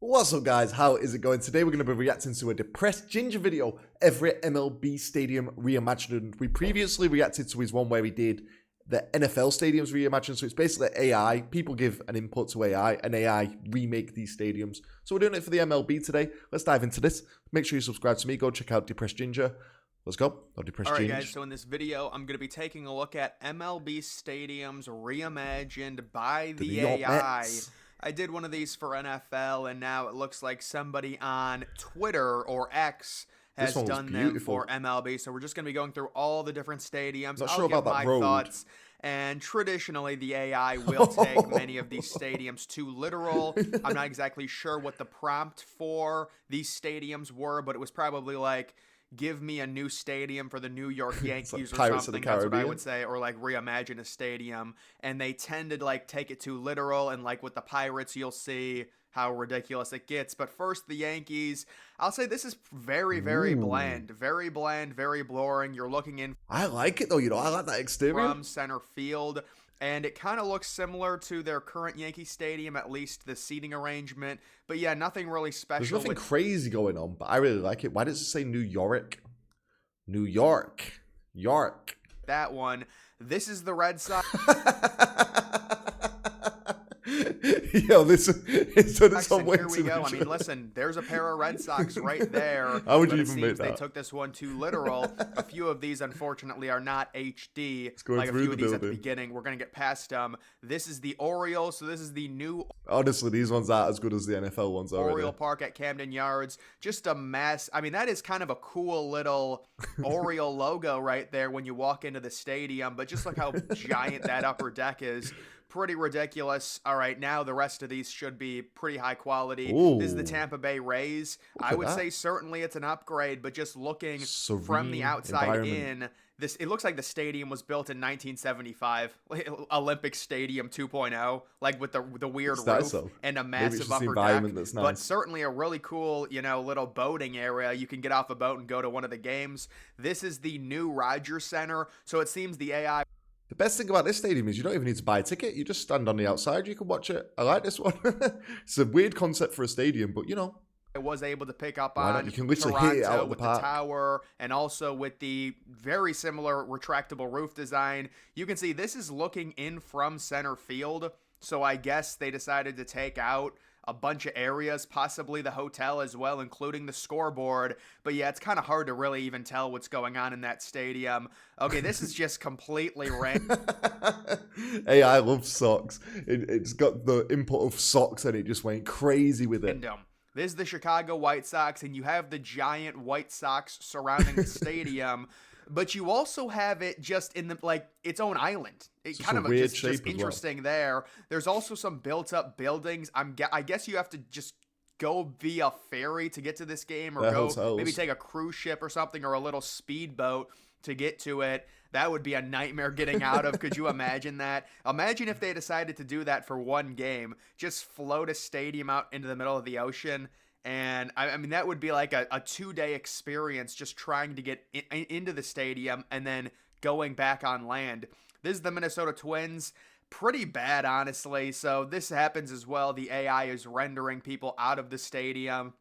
What's up guys, how is it going? Today we're going to be reacting to a depressed Ginger video, Everett MLB Stadium Reimagined. We previously reacted to his one where he did the NFL stadiums reimagined, so it's basically AI. People give an input to AI, and AI remake these stadiums. So we're doing it for the MLB today. Let's dive into this. Make sure you subscribe to me, go check out Depressed Ginger. Let's go. Alright guys, so in this video, I'm going to be taking a look at MLB Stadiums Reimagined by the AI. I did one of these for NFL, and now it looks like somebody on Twitter or X has done them for MLB. So we're just going to be going through all the different stadiums. I'll give my thoughts. And traditionally, the AI will take many of these stadiums too literal. I'm not exactly sure what the prompt for these stadiums were, but it was probably like, give me a new stadium for the New York Yankees like or something. That's what I would say. Or like reimagine a stadium. And they tend to like take it too literal. And like with the Pirates, you'll see how ridiculous it gets. But first, the Yankees. I'll say this is very, very bland. Very bland, very boring. You're looking in. I like it though, you know. I like that exterior. From center field. And it kind of looks similar to their current Yankee Stadium, at least the seating arrangement. But yeah, nothing really special. There's nothing crazy going on, but I really like it. Why does it say New York? New York. York. That one. This is the Red Sox. Yo, this is on here we go. I mean, listen, there's a pair of Red Sox right there. How would you even make that? They took this one too literal. A few of these, unfortunately, are not HD. Like a few of these at the beginning. We're going to get past them. This is the Orioles, so this is the new... Honestly, these ones aren't as good as the NFL ones already. Oriole Park at Camden Yards. Just a mess. I mean, that is kind of a cool little Oriole logo right there when you walk into the stadium. But just look how giant that upper deck is. Pretty ridiculous. All right, now the rest of these should be pretty high quality. Ooh. This is the Tampa Bay Rays. I would say certainly it's an upgrade, but just looking from the outside in, it looks like the stadium was built in 1975, Olympic Stadium 2.0, like with the weird roof and a massive upper deck. Nice. But certainly a really cool, little boating area. You can get off a boat and go to one of the games. This is the new Rogers Center, so it seems the AI... The best thing about this stadium is you don't even need to buy a ticket. You just stand on the outside. You can watch it. I like this one. It's a weird concept for a stadium, but I was able to pick up on you can literally Toronto hit it out of with the park. Tower, and also with the very similar retractable roof design. You can see this is looking in from center field, so I guess they decided to take out a bunch of areas, possibly the hotel as well, including the scoreboard. But yeah, it's kind of hard to really even tell what's going on in that stadium. Okay, this is just completely random. Hey, I love socks. It's got the input of socks, and it just went crazy with it. This is the Chicago White Sox, and you have the giant White Sox surrounding the stadium. But you also have it just in its own island. It's kind of just interesting there. There's also some built-up buildings. I guess you have to just go via ferry to get to this game, or maybe take a cruise ship or something, or a little speedboat to get to it. That would be a nightmare getting out of. Could you imagine that? Imagine if they decided to do that for one game. Just float a stadium out into the middle of the ocean. And I mean, that would be like a 2-day experience just trying to get into the stadium and then going back on land. This is the Minnesota Twins. Pretty bad, honestly. So this happens as well. The AI is rendering people out of the stadium.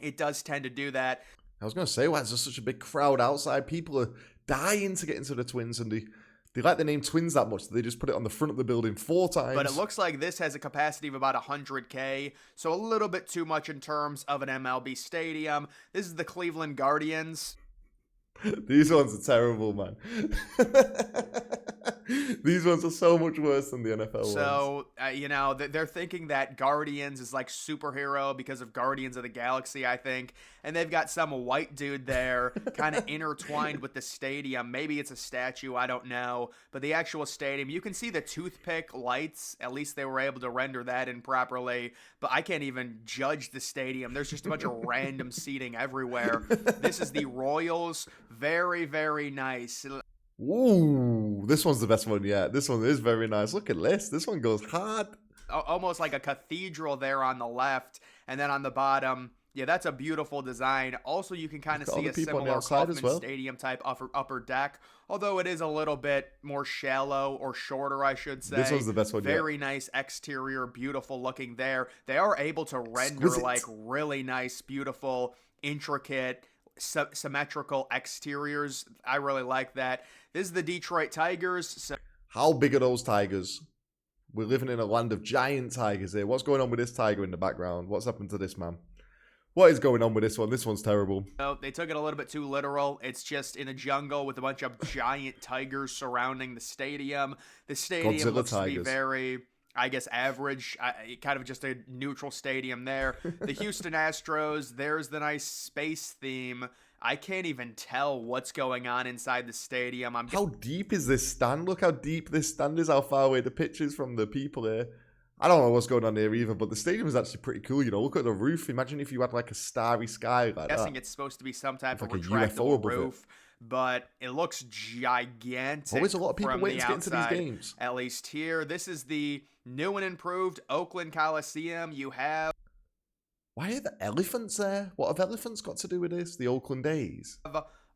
It does tend to do that. I was going to say, why is there such a big crowd outside? People are dying to get into the Twins, and they like the name Twins that much. They just put it on the front of the building 4 times. But it looks like this has a capacity of about 100K, so a little bit too much in terms of an MLB stadium. This is the Cleveland Guardians. These ones are terrible, man. These ones are so much worse than the NFL ones. So, they're thinking that Guardians is like superhero because of Guardians of the Galaxy, I think. And they've got some white dude there kind of intertwined with the stadium. Maybe it's a statue, I don't know. But the actual stadium, you can see the toothpick lights. At least they were able to render that in properly. But I can't even judge the stadium. There's just a bunch of random seating everywhere. This is the Royals. Very, very nice. Ooh, this one's the best one yet. This one is very nice. Look at this. This one goes hard. Almost like a cathedral there on the left. And then on the bottom, Yeah, that's a beautiful design. Also, you can kind of Got all see the a people on the similar outside as Kauffman well. Stadium type upper deck, although it is a little bit more shallow or shorter, I should This say. one's the best one yet. Very nice exterior, beautiful looking there. They are able to render Exquisite. like really nice, beautiful, intricate, symmetrical exteriors. I really like that. This is the Detroit Tigers. So How big are those tigers? We're living in a land of giant tigers here. What's going on with this tiger in the background? What's happened to this man? What is going on with this one? This one's terrible. no, they took it a little bit too literal. It's just in a jungle with a bunch of giant tigers surrounding the stadium. The stadium Godzilla looks to be tigers. very, I guess, average. Kind of just a neutral stadium there. The Houston Astros, there's the nice space theme. I can't even tell what's going on inside the stadium. How deep is this stand? Look how deep this stand is, how far away the pitch is from the people here. I don't know what's going on here either, but the stadium is actually pretty cool. You know, look at the roof. Imagine if you had like a starry sky like that. I'm guessing it's supposed to be some type of like a retractable UFO above roof, but it looks gigantic. Always a lot of people from waiting the to get into these outside, games. At least here, this is the new and improved Oakland Coliseum. You have Why are the elephants there? What have elephants got to do with this? The Oakland A's.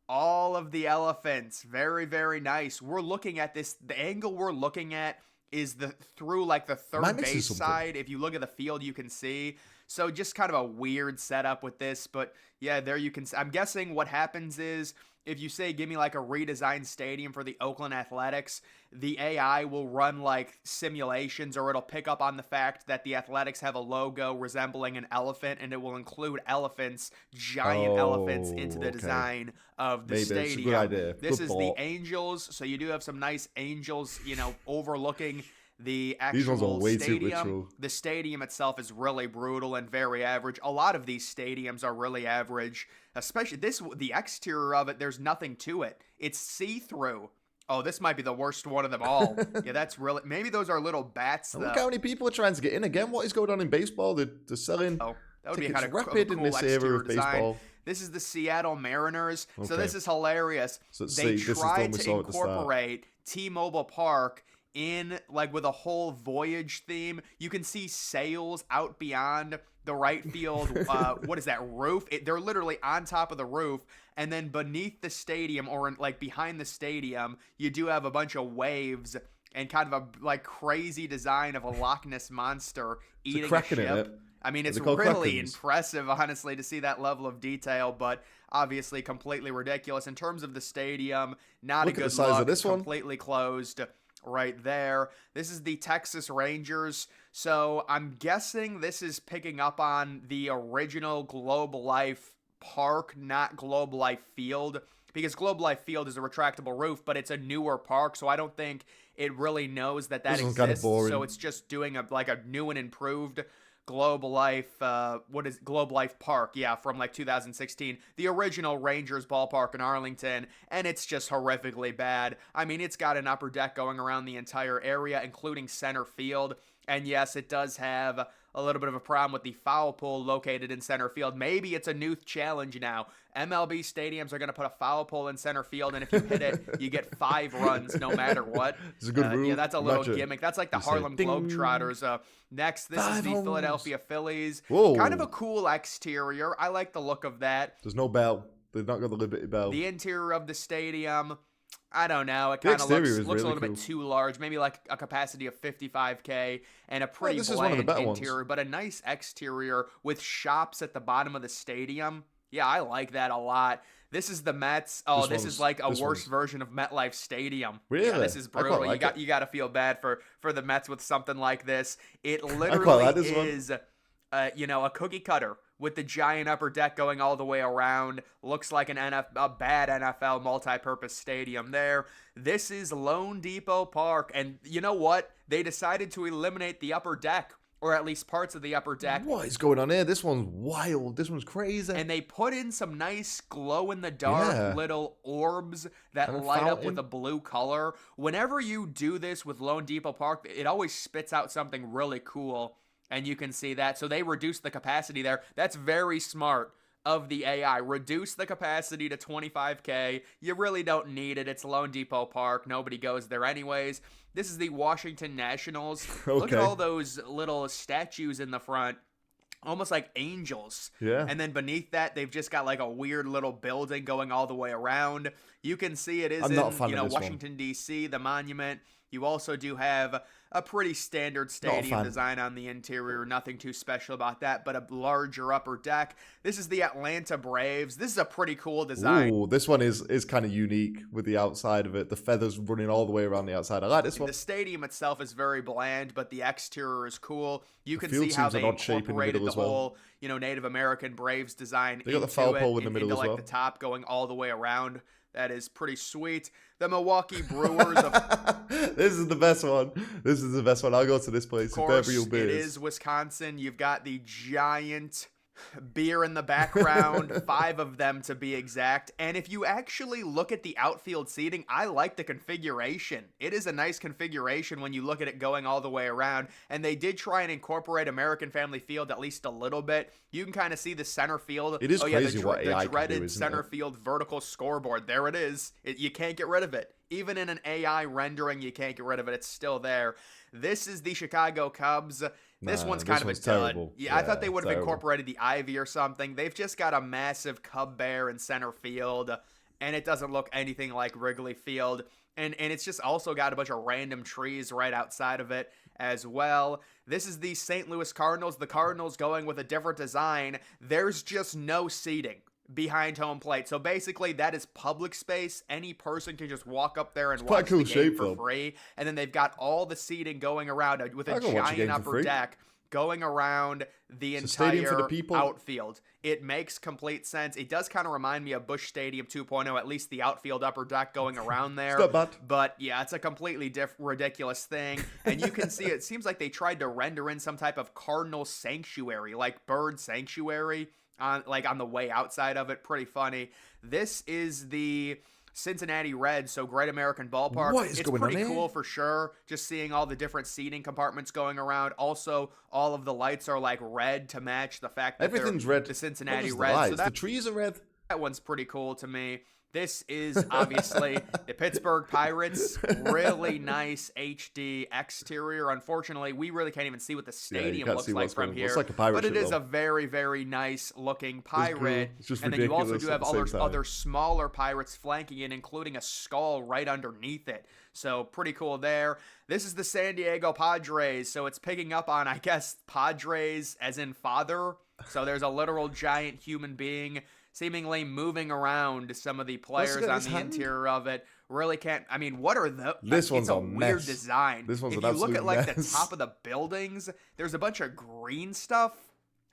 all of the elephants. Very, very nice. We're looking at this. The angle we're looking at is through like the third base side. If you look at the field, you can see. So just kind of a weird setup with this, but yeah, there you can. I'm guessing what happens is if you say, give me like a redesigned stadium for the Oakland Athletics, the AI will run like simulations, or it'll pick up on the fact that the Athletics have a logo resembling an elephant, and it will include elephants, giant elephants, into the design of the stadium. It's a good idea. This Good is thought. the Angels, so you do have some nice angels, overlooking the These ones are actual way too stadium. ritual. The stadium itself is really brutal and very average. A lot of these stadiums are really average, especially the exterior of it. There's nothing to it. It's see-through. Oh, this might be the worst one of them all. Yeah, that's really. Maybe those are little bats. Though. Look how many people are trying to get in again. What is going on in baseball? They're selling. Oh, that would be tickets kind of rapid cool in this era of design. baseball. This is the Seattle Mariners. So Okay. this is hilarious. So let's They see, this is the tried one we to saw at the start. incorporate T-Mobile Park in like with a whole voyage theme. You can see sails out beyond the right field. What is that roof? They're literally on top of the roof, and then beneath the stadium, or like behind the stadium, you do have a bunch of waves and kind of a like crazy design of a Loch Ness monster eating a ship. I mean, it's really impressive, honestly, to see that level of detail, but obviously completely ridiculous. In terms of the stadium, not a good look, completely closed right there. This is the Texas Rangers, so I'm guessing this is picking up on the original Globe Life Park, not Globe Life Field, because Globe Life Field is a retractable roof, but it's a newer park, so I don't think it really knows that exists. Kind of boring. So it's just doing a new and improved Globe Life, Globe Life Park, yeah, from like 2016, the original Rangers ballpark in Arlington, and it's just horrifically bad. I mean, it's got an upper deck going around the entire area, including center field, and yes, it does have a little bit of a problem with the foul pole located in center field. Maybe it's a new challenge now. MLB stadiums are going to put a foul pole in center field, and if you hit it, you get 5 runs no matter what. It's a good rule. Yeah, that's a little gimmick. That's like the Harlem Globetrotters. Next, this is the Philadelphia Phillies. Whoa. Kind of a cool exterior. I like the look of that. There's no bell. They've not got the Liberty Bell. The interior of the stadium, I don't know. It kind of looks really a little bit too large. Maybe like a capacity of 55K and a pretty bland interior, but a nice exterior with shops at the bottom of the stadium. Yeah, I like that a lot. This is the Mets. Oh, this is like a worse version of MetLife Stadium. Really? Yeah, this is brutal. You got to feel bad for the Mets with something like this. It literally is a cookie cutter with the giant upper deck going all the way around. Looks like a bad NFL multi-purpose stadium there. This is Lone Depot Park, and you know what? They decided to eliminate the upper deck, or at least parts of the upper deck. What is going on here? This one's wild. This one's crazy. And they put in some nice glow-in-the-dark little orbs that light up with a blue color. Whenever you do this with Lone Depot Park, it always spits out something really cool, and you can see that. So they reduced the capacity there. That's very smart of the AI. Reduce the capacity to 25K. You really don't need it. It's Lone Depot Park. Nobody goes there anyways. This is the Washington Nationals. Look at all those little statues in the front. almost like angels. Yeah. And then beneath that, they've just got like a weird little building going all the way around. You can see it is I'm not a fan in, of this Washington, D.C., the monument. You also do have a pretty standard stadium design on the interior. Nothing too special about that, but a larger upper deck. This is the Atlanta Braves. This is a pretty cool design. Ooh, this one is kind of unique with the outside of it. The feathers running all the way around the outside. I like this one. The stadium itself is very bland, but the exterior is cool. You can see how they incorporated the whole, Native American Braves design into the foul pole in the middle into as well. The top going all the way around. That is pretty sweet. The Milwaukee Brewers. This is the best one. This is the best one. I'll go to this place. Of course, it is Wisconsin. You've got the giant beer in the background, 5 of them to be exact. And if you actually look at the outfield seating, I like the configuration. It is a nice configuration when you look at it going all the way around. And they did try and incorporate American Family Field at least a little bit. You can kind of see the center field. It is crazy what AI the dreaded can do, center field vertical scoreboard. There it is. You can't get rid of it. Even in an AI rendering, you can't get rid of it. It's still there. This is the Chicago Cubs. This one's kind of a dud. Terrible. Yeah, I thought they would have incorporated the ivy or something. They've just got a massive Cub bear in center field, and it doesn't look anything like Wrigley Field. And it's just also got a bunch of random trees right outside of it as well. This is the St. Louis Cardinals. The Cardinals going with a different design. There's just no seating behind home plate. So basically that is public space. Any person can just walk up there and watch the game for free. And then they've got all the seating going around with a giant upper deck going around the entire outfield. It makes complete sense. It does kind of remind me of Busch Stadium 2.0, at least the outfield upper deck going around there. It's not bad. But yeah, it's a completely ridiculous thing. And you can see it seems like they tried to render in some type of Cardinal sanctuary, like bird sanctuary, on the way outside of it. Pretty funny. This is the Cincinnati Reds, so Great American Ballpark. It's pretty cool for sure, just seeing all the different seating compartments going around. Also, all of the lights are like red to match the fact that everything's red. The Cincinnati Reds. So the trees are red. That one's pretty cool to me. This is obviously the Pittsburgh Pirates. Really nice HD exterior. Unfortunately, we really can't even see what the stadium looks like from here. It's like a pirate but it is though. a very, very nice looking pirate. It's just and then you also do have other smaller pirates flanking it, including a skull right underneath it. So pretty cool there. This is the San Diego Padres. So it's picking up on, I guess, Padres as in father. So there's a literal giant human being seemingly moving around some of the players on the interior of it. Really can't. I mean, what are the? This one's a weird design. This one's if an you look at mess. the top of the buildings, there's a bunch of green stuff.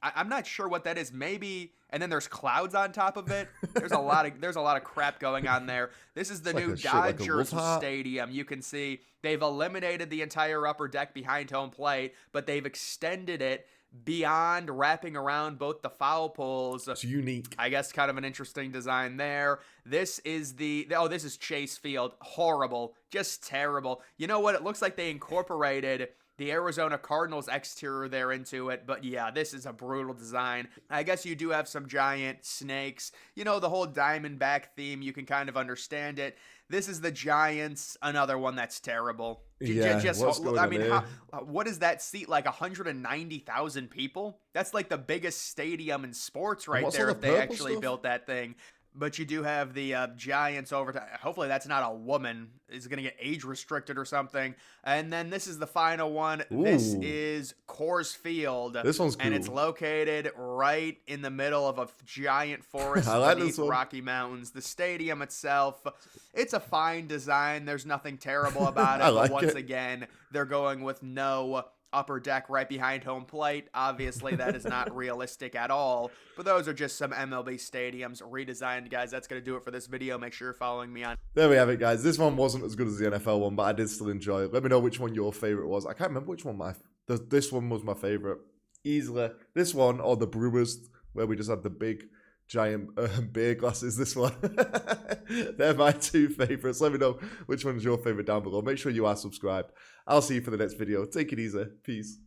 I'm not sure what that is. Maybe, and then there's clouds on top of it. There's a lot of crap going on there. This is the new Dodgers stadium. You can see they've eliminated the entire upper deck behind home plate, but they've extended it beyond, wrapping around both the foul poles. It's unique. I guess kind of an interesting design there. This is this is Chase Field. Horrible. Just terrible. You know what? It looks like they incorporated the Arizona Cardinals exterior there into it. But yeah, this is a brutal design. I guess you do have some giant snakes. You know, the whole Diamondback theme, you can kind of understand it. This is the Giants, another one that's terrible. Yeah, what does that seat? Like 190,000 people? That's like the biggest stadium in sports right there if they actually built that thing. But you do have the Giants over to, hopefully that's not a woman, is going to get age restricted or something. And then this is the final one. Ooh. This is Coors Field. This one's cool. And it's located right in the middle of a giant forest beneath Rocky Mountains. The stadium itself, it's a fine design. There's nothing terrible about it. But once again, they're going with no upper deck right behind home plate. Obviously, that is not realistic at all. But those are just some MLB stadiums redesigned, guys. That's going to do it for this video. Make sure you're following me on. There we have it, guys. This one wasn't as good as the NFL one, but I did still enjoy it. Let me know which one your favorite was. I can't remember which one this one was my favorite. Easily. This one or the Brewers, where we just had the big giant beer glasses. This one. They're my two favorites. Let me know which one is your favorite down below. Make sure you are subscribed. I'll see you for the next video. Take it easy. Peace.